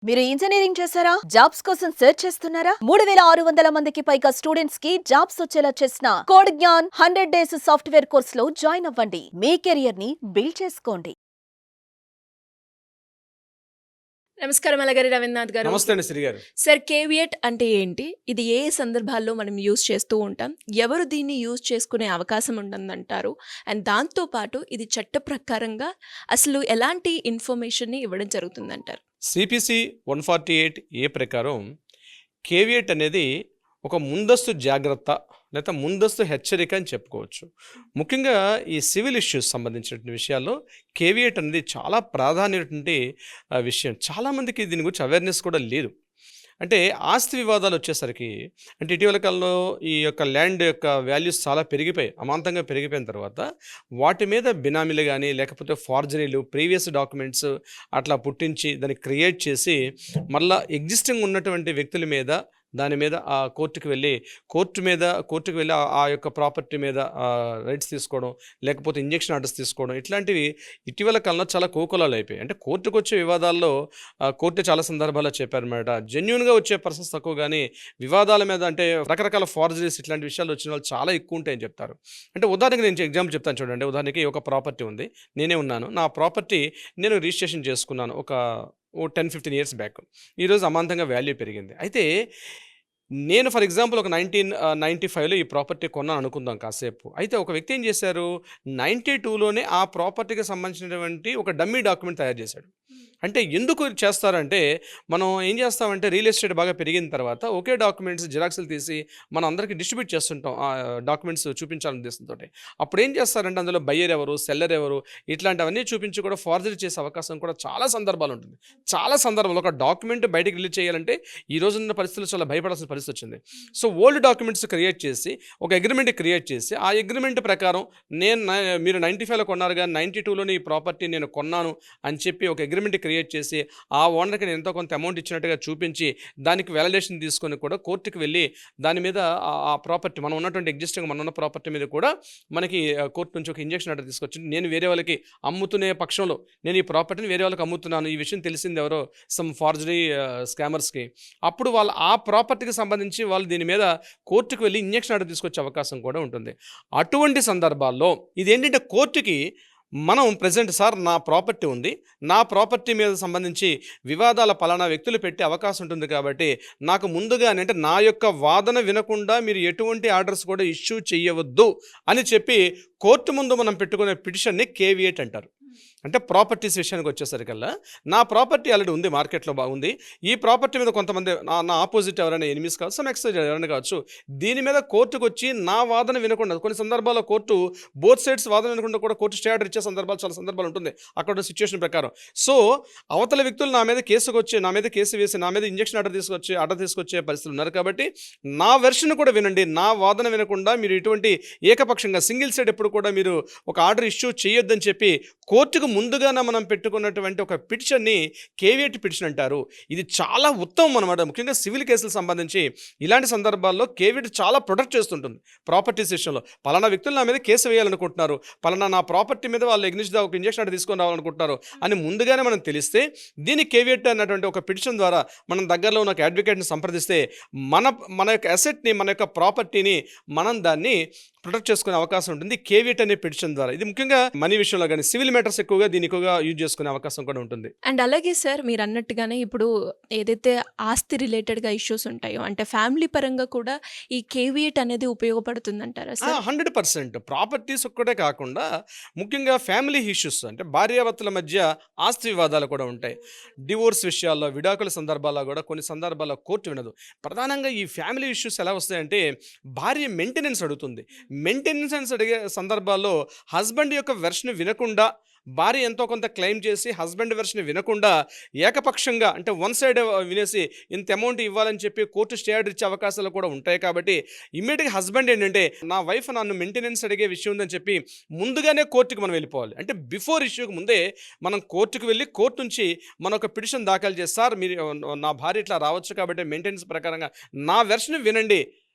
మీరు ఇంజనీరింగ్ చేశారా? జాబ్స్ కోసం సెర్చ్ చేస్తున్నారా? 3600 మందికి పైగా స్టూడెంట్స్ కి జాబ్స్ వచ్చేలా చేసిన code Gyan 100 days software course లో జాయిన్ అవ్వండి. మీ కెరియర్ ని బిల్డ్ చేసుకోండి. నమస్కారం అలగారి రవీంద్రనాథ్ గారు. నమస్తే అండి శ్రీ గారు. సార్, కేవియట్ అంటే ఏంటి? ఇది ఏ సందర్భాల్లో మనం యూజ్ చేస్తూ ఉంటాం? ఎవరు దీన్ని యూజ్ చేసుకునే అవకాశం ఉంటుందంటారు? అండ్ దాంతో పాటు ఇది చట్ట ప్రకారంగా అసలు ఎలాంటి ఇన్ఫర్మేషన్ని ఇవ్వడం జరుగుతుందంటారు? సిపిసి 148 ఏ ప్రకారం కేవియట్ అనేది ఒక ముందస్తు జాగ్రత్త లేదా ముందస్తు హెచ్చరిక అని చెప్పుకోవచ్చు. ముఖ్యంగా ఈ సివిల్ ఇష్యూస్ సంబంధించినటువంటి విషయాల్లో కేవియట్ అనేది చాలా ప్రాధాన్యమైనటువంటి విషయం. చాలామందికి దీని గురించి అవేర్నెస్ కూడా లేదు. అంటే ఆస్తి వివాదాలు వచ్చేసరికి, అంటే ఇటీవల కాలంలో ఈ యొక్క ల్యాండ్ యొక్క వాల్యూస్ చాలా పెరిగిపోయాయి, అమాంతంగా పెరిగిపోయిన తర్వాత వాటి మీద బినామీలు కానీ లేకపోతే ఫార్జరీలు, ప్రీవియస్ డాక్యుమెంట్స్ అట్లా పుట్టించి దాన్ని క్రియేట్ చేసి మళ్ళీ ఎగ్జిస్టింగ్ ఉన్నటువంటి వ్యక్తుల మీద దాని మీద ఆ కోర్టుకు వెళ్ళి ఆ యొక్క ప్రాపర్టీ మీద రైట్స్ తీసుకోవడం, లేకపోతే ఇంజెక్షన్ ఆర్డర్స్ తీసుకోవడం, ఇట్లాంటివి ఇటీవల కాలంలో చాలా కోకొలాలు అయిపోయాయి. అంటే కోర్టుకు వచ్చే వివాదాల్లో కోర్టు చాలా సందర్భాల్లో చెప్పారన్నమాట, జెన్యున్గా వచ్చే పర్సన్స్ తక్కువ, కానీ వివాదాల మీద అంటే రకరకాల ఫార్జరీస్ ఇట్లాంటి విషయాలు వచ్చిన వాళ్ళు చాలా ఎక్కువ ఉంటాయని చెప్తారు. అంటే ఉదాహరణకి నేను ఎగ్జాంపుల్ చెప్తాను చూడండి. ఉదాహరణకి ఒక ప్రాపర్టీ ఉంది, నేనే ఉన్నాను, నా ప్రాపర్టీ నేను రిజిస్ట్రేషన్ చేసుకున్నాను ఒక 10-15 ఇయర్స్ బ్యాక్. ఈరోజు అమాంతంగా వాల్యూ పెరిగింది. అయితే నేను ఫర్ ఎగ్జాంపుల్ ఒక 1995లో ఈ ప్రాపర్టీ కొన్నాను అనుకుందాం కాసేపు. అయితే ఒక వ్యక్తి ఏం చేశారు, 92లోనే ఆ ప్రాపర్టీకి సంబంధించినటువంటి ఒక డమ్మీ డాక్యుమెంట్ తయారు చేశాడు. అంటే ఎందుకు చేస్తారంటే, మనం ఏం చేస్తామంటే రియల్ ఎస్టేట్ బాగా పెరిగిన తర్వాత ఒకే డాక్యుమెంట్స్ జిరాక్స్లు తీసి మనం అందరికీ డిస్ట్రిబ్యూట్ చేస్తుంటాం ఆ డాక్యుమెంట్స్ చూపించాలనే ఉద్దేశంతో. అప్పుడు ఏం చేస్తారంటే అందులో బయ్యర్ ఎవరు, సెల్లర్ ఎవరు, ఇట్లాంటివన్నీ చూపించి కూడా ఫార్జరీ చేసే అవకాశం కూడా చాలా సందర్భాలు ఉంటుంది. చాలా సందర్భాలు ఒక డాక్యుమెంట్ బయటకు రిలీజ్ చేయాలంటే ఈ రోజున్న పరిస్థితుల్లో చాలా భయపడాల్సిన పరిస్థితి వచ్చింది. సో ఓల్డ్ డాక్యుమెంట్స్ క్రియేట్ చేసి ఒక అగ్రిమెంట్ క్రియేట్ చేసి ఆ అగ్రిమెంట్ ప్రకారం మీరు 95లో కొన్నారు కానీ 92లోనే ఈ ప్రాపర్టీ నేను కొన్నాను అని చెప్పి ఒక అగ్రిమెంట్ క్రియేట్ చేసి ఆ ఓనర్కి నేను ఎంతో కొంత అమౌంట్ ఇచ్చినట్టుగా చూపించి దానికి వ్యాలిడేషన్ తీసుకొని కూడా కోర్టుకు వెళ్ళి దాని మీద ఆ ప్రాపర్టీ మనం ఉన్నటువంటి ఎగ్జిస్టింగ్ మన ఉన్న ప్రాపర్టీ మీద కూడా మనకి కోర్టు నుంచి ఒక ఇంజెక్షన్ ఆర్డర్ తీసుకొచ్చి, నేను వేరే వాళ్ళకి అమ్ముతునే పక్షంలో నేను ఈ ప్రాపర్టీని వేరే వాళ్ళకి అమ్ముతున్నాను, ఈ విషయం తెలిసింది ఎవరో సమ్ ఫార్జరీ స్కామర్స్కి, అప్పుడు వాళ్ళు ఆ ప్రాపర్టీకి సంబంధించి వాళ్ళు దీని మీద కోర్టుకు వెళ్ళి ఇంజెక్షన్ ఆర్డర్ తీసుకొచ్చే అవకాశం కూడా ఉంటుంది. అటువంటి సందర్భాల్లో ఇదేంటంటే కోర్టుకి మనం ప్రజెంట్ సార్ నా ప్రాపర్టీ ఉంది, నా ప్రాపర్టీ మీద సంబంధించి వివాదాల పలానా వ్యక్తులు పెట్టే అవకాశం ఉంటుంది, కాబట్టి నాకు ముందుగానే అంటే నా యొక్క వాదన వినకుండా మీరు ఎటువంటి ఆర్డర్స్ కూడా ఇష్యూ చేయవద్దు అని చెప్పి కోర్టు ముందు మనం పెట్టుకునే పిటిషన్ని కేవియేట్ అంటారు. అంటే ప్రాపర్టీస్ విషయానికి వచ్చేసరికల్లా నా ప్రాపర్టీ ఆల్రెడీ ఉంది, మార్కెట్లో బాగుంది, ఈ ప్రాపర్టీ మీద కొంతమంది నా ఆపోజిట్ ఎవరైనా ఎనిమిస్ కావచ్చు, సమ్ ఎక్సైజ్ ఎవరైనా కావచ్చు, దీని మీద కోర్టుకు వచ్చి నా వాదన వినకుండా, కొన్ని సందర్భాల్లో కోర్టు బోత్ సైడ్స్ వాదన వినకుండా కూడా కోర్టు స్టే ఆర్డర్ ఇచ్చే సందర్భాలు చాలా సందర్భాలు ఉంటుంది అక్కడ సిచ్యువేషన్ ప్రకారం. సో అవతల వ్యక్తులు నా మీద కేసు వేసి నా మీద ఇంజెక్షన్ ఆర్డర్ తీసుకొచ్చే పరిస్థితులు ఉన్నారు. కాబట్టి నా వెర్షన్ కూడా వినండి, నా వాదన వినకుండా మీరు ఇటువంటి ఏకపక్షంగా సింగిల్ సైడ్ ఎప్పుడు కూడా మీరు ఒక ఆర్డర్ ఇష్యూ చేయొద్దని చెప్పి కోర్టుకు ముందుగానే మనం పెట్టుకున్నటువంటి ఒక పిటిషన్ని కేవియట్ పిటిషన్ అంటారు. ఇది చాలా ఉత్తమం అన్నమాట. ముఖ్యంగా సివిల్ కేసులకు సంబంధించి ఇలాంటి సందర్భాల్లో కేవియట్ చాలా ప్రొటెక్ట్ చేస్తుంటుంది. ప్రాపర్టీస్ విషయంలో పలానా వ్యక్తులు నా మీద కేసు వేయాలనుకుంటున్నారు, పలానా నా ప్రాపర్టీ మీద వాళ్ళు ఎగ్నిస్ట్ ఒక ఇంజెక్షన్ అంటే తీసుకొని రావాలనుకుంటున్నారు అని ముందుగానే మనం తెలిస్తే దీన్ని కేవియట్ అన్నటువంటి ఒక పిటిషన్ ద్వారా మనం దగ్గరలో ఉన్న ఒక అడ్వకేట్ని సంప్రదిస్తే మన యొక్క అసెట్ని, మన యొక్క ప్రాపర్టీని మనం దాన్ని ప్రొటెక్ట్ చేసుకునే అవకాశం ఉంటుంది కేవియట్ అనే పిటిషన్ ద్వారా. ఇది ముఖ్యంగా మనీ విషయంలో కానీ సివిల్ మ్యాటర్స్ దీన్ని ఎక్కువగా యూజ్ చేసుకునే అవకాశం కూడా ఉంటుంది. అండ్ అలాగే సార్, మీరు అన్నట్టుగానే ఇప్పుడు ఏదైతే ఆస్తి రిలేటెడ్గా ఇష్యూస్ ఉంటాయో, అంటే ఫ్యామిలీ పరంగా కూడా ఈ కేవియట్ అనేది ఉపయోగపడుతుందంటారా సార్? 100%. ప్రాపర్టీస్ ఒక్కటే కాకుండా ముఖ్యంగా ఫ్యామిలీ ఇష్యూస్, అంటే భార్యాభర్తల మధ్య ఆస్తి వివాదాలు కూడా ఉంటాయి. డివోర్స్ విషయాల్లో, విడాకుల సందర్భాల్లో కూడా కొన్ని సందర్భాల్లో కోర్టు వినదు. ప్రధానంగా ఈ ఫ్యామిలీ ఇష్యూస్ ఎలా వస్తాయంటే భార్య మెయింటెనెన్స్ అడుగుతుంది. మెయింటెనెన్స్ అడిగే సందర్భాల్లో హస్బెండ్ యొక్క వెర్షన్ వినకుండా భార్య ఎంతో కొంత క్లెయిమ్ చేసి హస్బెండ్ వెర్షన్ వినకుండా ఏకపక్షంగా అంటే వన్ సైడ్ వినేసి ఇంత అమౌంట్ ఇవ్వాలని చెప్పి కోర్టు స్టే ఆర్డర్ ఇచ్చే అవకాశాలు కూడా ఉంటాయి. కాబట్టి ఇమ్మీడియట్గా హస్బెండ్ ఏంటంటే నా వైఫ్ నన్ను మెయింటెనెన్స్ అడిగే విషయం ఉందని చెప్పి ముందుగానే కోర్టుకి మనం వెళ్ళిపోవాలి. అంటే బిఫోర్ ఇష్యూకి ముందే మనం కోర్టుకు వెళ్ళి కోర్టు నుంచి మనం ఒక పిటిషన్ దాఖలు చేసి, సార్ మీరు నా భార్య ఇట్లా రావచ్చు కాబట్టి మెయింటెనెన్స్ ప్రకారంగా నా వెర్షన్ వినండి,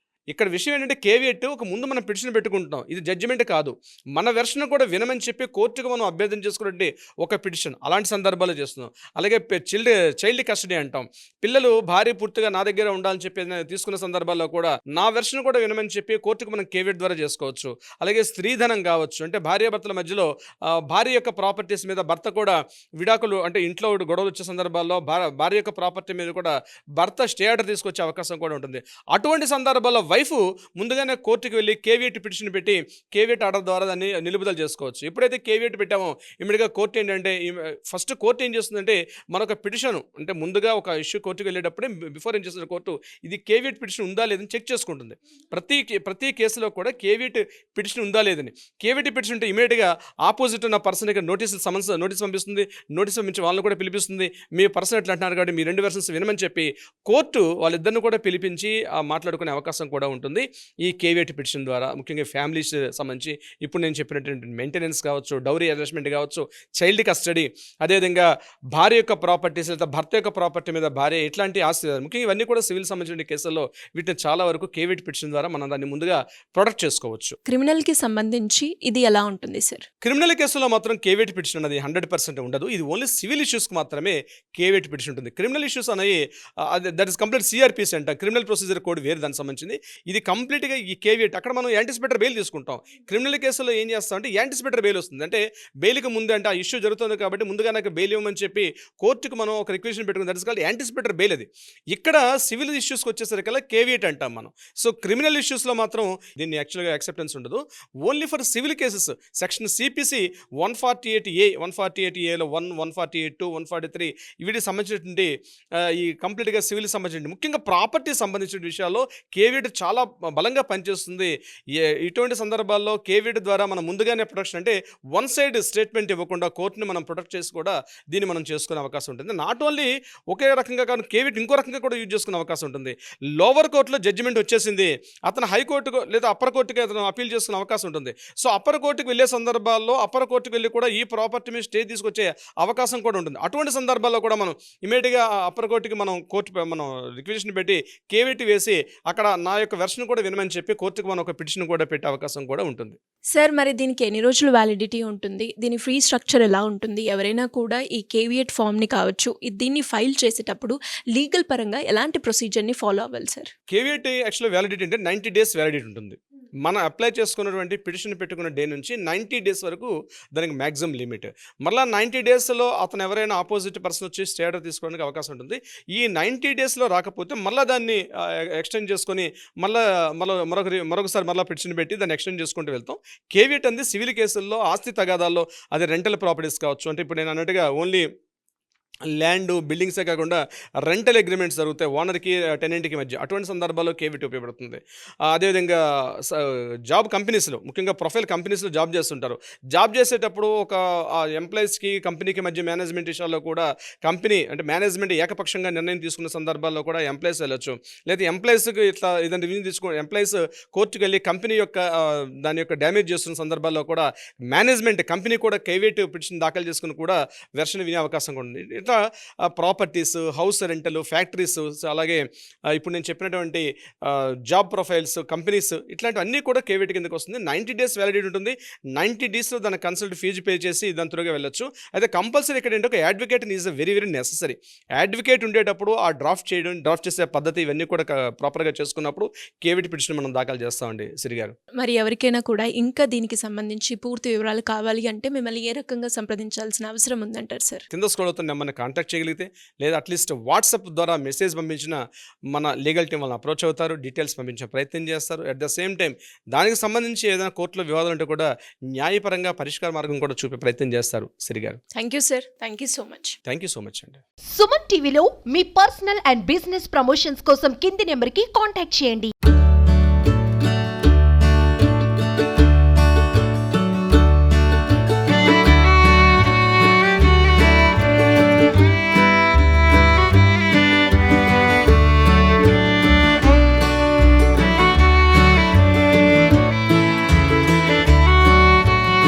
ఇక్కడ విషయం ఏంటంటే కేవియట్ ఒక ముందు మనం పిటిషన్ పెట్టుకుంటున్నాం, ఇది జడ్జిమెంట్ కాదు, మన వెర్షన్ కూడా వినమని చెప్పి కోర్టుకు మనం అభ్యర్థన చేసుకున్నట్టు ఒక పిటిషన్, అలాంటి సందర్భాల్లో చేస్తున్నాం. అలాగే చైల్డ్ కస్టడీ అంటాం, పిల్లలు భార్య పూర్తిగా నా దగ్గర ఉండాలని చెప్పి తీసుకున్న సందర్భాల్లో కూడా నా వెర్షన్ కూడా వినమని చెప్పి కోర్టుకు మనం కేవియట్ ద్వారా చేసుకోవచ్చు. అలాగే స్త్రీధనం కావచ్చు, అంటే భార్యాభర్తల మధ్యలో భార్య యొక్క ప్రాపర్టీస్ మీద భర్త కూడా విడాకులు, అంటే ఇంట్లో గొడవలు వచ్చే సందర్భాల్లో భార్య యొక్క ప్రాపర్టీ మీద కూడా భర్త స్టే ఆర్డర్ తీసుకొచ్చే అవకాశం కూడా ఉంటుంది. అటువంటి సందర్భాల్లో వైఫ్ ముందుగానే కోర్టుకు వెళ్ళి కేవియట్ పిటిషన్ పెట్టి కేవియట్ ఆర్డర్ ద్వారా దాన్ని నిలుపుదల చేసుకోవచ్చు. ఎప్పుడైతే కేవియట్ పెట్టామో ఇమీడియట్గా కోర్టు ఏంటంటే ఫస్ట్ కోర్టు ఏం చేస్తుందంటే మనొక పిటిషన్, అంటే ముందుగా ఒక ఇష్యూ కోర్టుకు వెళ్ళేటప్పుడే బిఫోర్ ఏం చేస్తుంది కోర్టు, ఇది కేవియట్ పిటిషన్ ఉందా లేదని చెక్ చేసుకుంటుంది. ప్రతి కేసులో కూడా కేవియట్ పిటిషన్ ఉందా లేదని. కేవియట్ పిటిషన్ ఉంటే ఇమీడియట్గా ఆపోజిట్ ఉన్న పర్సన్కి నోటీస్ పంపిస్తుంది. నోటీస్ పంపించి వాళ్ళని కూడా పిలిపిస్తుంది. మీ పర్సన్ ఎట్లా అంటున్నారు కాబట్టి మీ రెండు వెర్షన్స్ వినమని చెప్పి కోర్టు వాళ్ళిద్దరిని కూడా పిలిపించి మాట్లాడుకునే అవకాశం కూడా ఉంటుంది ఈ కేవియట్ పిటిషన్ ద్వారా. ముఖ్యంగా ఫ్యామిలీస్ సంబంధించి ఇప్పుడు నేను చెప్పినటువంటి మెయింటెనెన్స్ కావచ్చు, డౌరీ అడ్జస్ట్మెంట్ కావచ్చు, చైల్డ్ కస్టడీ, అదేవిధంగా భార్య యొక్క ప్రాపర్టీస్ లేదా భర్త యొక్క ప్రాపర్టీ మీద భార్య ఇట్లాంటి ఆస్తి, ముఖ్యంగా ఇవన్నీ కూడా సివిల్ సంబంధించిన కేసుల్లో వీటిని చాలా వరకు కేవియట్ పిటిషన్ ద్వారా మనం దాన్ని ముందుగా ప్రొటెక్ట్ చేసుకోవచ్చు. క్రిమినల్కి సంబంధించి ఇది ఎలా ఉంటుంది సార్? క్రిమినల్ కేసులో మాత్రం కేవియట్ పిటిషన్ అనేది 100% ఉండదు. ఇది ఓన్లీ సివిల్ ఇష్యూస్కి మాత్రమే కేవియట్ పిటిషన్ ఉంటుంది. క్రిమినల్ ఇష్యూస్ అనేవి దట్ ఇస్ కంప్లీట్ సిఆర్పిసి అంట, క్రిమినల్ ప్రొసీజర్ కోడ్ వేరు దానికి సంబంధించింది. ఇది కంప్లీట్గా ఈ కేవియట్ అక్కడ మనం యాంటిసిపేటరీ బెయిల్ తీసుకుంటాం. క్రిమినల్ కేసులో ఏం చేస్తాం అంటే యాంటిసిపేటరీ బెయిల్ వస్తుంది, అంటే బెయిల్కి ముందు అంటే ఆ ఇష్యూ జరుగుతుంది కాబట్టి ముందుగా నాకు బెయిల్ ఇవ్వమని చెప్పి కోర్టుకు మనం ఒక రిక్వెషన్ పెట్టుకుని that is called anticipatory bail. అది ఇక్కడ సివిల్ ఇష్యూస్కి వచ్చేసరికల్లా కేవియట్ అంటాం మనం. సో క్రిమినల్ ఇష్యూస్లో మాత్రం దీన్ని యాక్చువల్గా యాక్సెప్టెన్స్ ఉండదు. Only for civil cases section CPC 148A 148Aలో 1, 148, 143 వీటికి సంబంధించినటువంటి ఈ కంప్లీట్గా సివిల్ సంబంధించిన ముఖ్యంగా ప్రాపర్టీ సంబంధించిన విషయాల్లో కేవియట్ చాలా బలంగా పనిచేస్తుంది. ఇటువంటి సందర్భాల్లో కేవియట్ ద్వారా మనం ముందుగానే ప్రొటెక్షన్, అంటే వన్ సైడ్ స్టేట్మెంట్ ఇవ్వకుండా కోర్టుని మనం ప్రొటెక్ట్ చేసి కూడా దీన్ని మనం చేసుకునే అవకాశం ఉంటుంది. నాట్ ఓన్లీ ఒకే రకంగా కానీ కేవియట్ ఇంకో రకంగా కూడా యూజ్ చేసుకునే అవకాశం ఉంటుంది. లోవర్ కోర్టులో జడ్జిమెంట్ వచ్చేసింది, అతను హైకోర్టుకు లేదా అప్పర్ కోర్టుకి అతను అప్పీల్ చేసుకునే అవకాశం ఉంటుంది. సో అప్పర్ కోర్టుకు వెళ్ళే సందర్భాల్లో అప్పర్ కోర్టుకు వెళ్ళి కూడా ఈ ప్రాపర్టీ మీద స్టే తీసుకొచ్చే అవకాశం కూడా ఉంటుంది. అటువంటి సందర్భాల్లో కూడా మనం ఇమీడియట్గా అప్పర్ కోర్టుకి మనం రిక్వెషన్ పెట్టి కేవియట్ వేసి అక్కడ నా యొక్క వెర్షన్ కూడా వినమని చెప్పి కోర్టుకు మనం ఒక పిటిషన్ కూడా పెట్టే అవకాశం కూడా ఉంటుంది. సార్ మరి దీనికి ఎన్ని రోజులు వ్యాలిడిటీ ఉంటుంది? దీని ఫ్రీ స్ట్రక్చర్ ఎలా ఉంటుంది? ఎవరైనా కూడా ఈ కేవియట్ ఫామ్ని కావచ్చు దీన్ని ఫైల్ చేసేటప్పుడు లీగల్ పరంగా ఎలాంటి ప్రొసీజర్ని ఫాలో అవ్వాలి సార్? కేవియట్ యాక్చువల్ వ్యాలిడిటీ అంటే 90 days వ్యాలిడిటీ ఉంటుంది. మనం అప్లై చేసుకున్నటువంటి పిటిషన్ పెట్టుకున్న డే నుంచి 90 days వరకు దానికి మ్యాక్సిమం లిమిట్. మళ్ళీ 90 daysలో అతను ఎవరైనా ఆపోజిట్ పర్సన్ వచ్చి స్టే ఆర్డర్ తీసుకోవడానికి అవకాశం ఉంటుంది. ఈ 90 daysలో రాకపోతే మళ్ళీ దాన్ని ఎక్స్టెండ్ చేసుకొని మరొకసారి పిటిషన్ పెట్టి దాన్ని ఎక్స్టెండ్ చేసుకుంటూ వెళ్తాం. కేవియట్ అనేది సివిల్ కేసుల్లో ఆస్తి తగాదాల్లో అది రెంటల్ ప్రాపర్టీస్ కావచ్చు, అంటే ఇప్పుడు నేను అన్నట్టుగా ఓన్లీ ల్యాండ్ బిల్డింగ్సే కాకుండా రెంటల్ అగ్రిమెంట్స్ జరుగుతాయి ఓనర్కి టెనెంట్కి మధ్య, అటువంటి సందర్భాల్లో కేవియట్ ఉపయోగపడుతుంది. అదేవిధంగా జాబ్ కంపెనీస్లో, ముఖ్యంగా ప్రొఫైల్ కంపెనీస్లో జాబ్ చేస్తుంటారు. జాబ్ చేసేటప్పుడు ఒక ఎంప్లాయీస్కి కంపెనీకి మధ్య మేనేజ్మెంట్ విషయాల్లో కూడా కంపెనీ అంటే మేనేజ్మెంట్ ఏకపక్షంగా నిర్ణయం తీసుకున్న సందర్భాల్లో కూడా ఎంప్లాయీస్ వెళ్ళొచ్చు. లేదా ఎంప్లాయీస్కి ఇట్లా ఏదైనా రివ్యూ తీసుకుని ఎంప్లాయీస్ కోర్టుకు వెళ్ళి కంపెనీ యొక్క దాని యొక్క డ్యామేజ్ చేస్తున్న సందర్భాల్లో కూడా మేనేజ్మెంట్ కంపెనీ కూడా కేవియట్ పిటిషన్ దాఖలు చేసుకుని కూడా వెర్షన్ వినే అవకాశం కూడా ఉంది. ఇట్లా ప్రాపర్టీస్, హౌస్ రెంటల్, ఫ్యాక్టరీస్, అలాగే ఇప్పుడు నేను చెప్పినటువంటి జాబ్ ప్రొఫైల్స్, కంపెనీస్ ఇట్లాంటివన్నీ కూడా కేవియట్ కిందకి వస్తుంది. 90 days వ్యాలిడిటీ ఉంటుంది. 90 daysలో దాని కన్సల్ట్ ఫీజు పే చేసి దాని త్వరగా వెళ్ళొచ్చు. అయితే కంపల్సరీ ఇక్కడ ఏంటంటే ఒక advocate is very very necessary. Advocate ఉండేటప్పుడు ఆ డ్రాఫ్ట్ చేసే పద్ధతి ఇవన్నీ కూడా ప్రాపర్గా చేసుకున్నప్పుడు కేవియట్ పిటిషన్ మనం దాఖలు చేస్తామండి సిరి గారు. మరి ఎవరికైనా కూడా ఇంకా దీనికి సంబంధించి పూర్తి వివరాలు కావాలి అంటే మిమ్మల్ని ఏ రకంగా సంప్రదించాల్సిన అవసరం ఉందంటారు సార్? కింద స్క్రోల్ అవుతున్న నెంబర్ని కాంటాక్ట్ చేయగలిగితే లేదా అట్లీస్ట్ వాట్సాప్ ద్వారా మెసేజ్ పంపించిన మన లీగల్ టీం వాళ్ళని అప్రోచ్ అవుతారు, డీటెయిల్స్ పంపించే ప్రయత్నం చేస్తారు. అట్ ద సేమ్ టైం దానికి సంబంధించి ఏదైనా కోర్టులో వివాదాలు ఉంటే కూడా న్యాయపరంగా పరిష్కార మార్గం కూడా చూపే ప్రయత్నం చేస్తారు సిరి గారు. Thank you sir, thank you so much. Thank you so much అండి. సుమన్ టీవీలో మీ పర్సనల్ అండ్ బిజినెస్ ప్రమోషన్స్ కోసం కింది నెంబర్కి కాంటాక్ట్ చేయండి.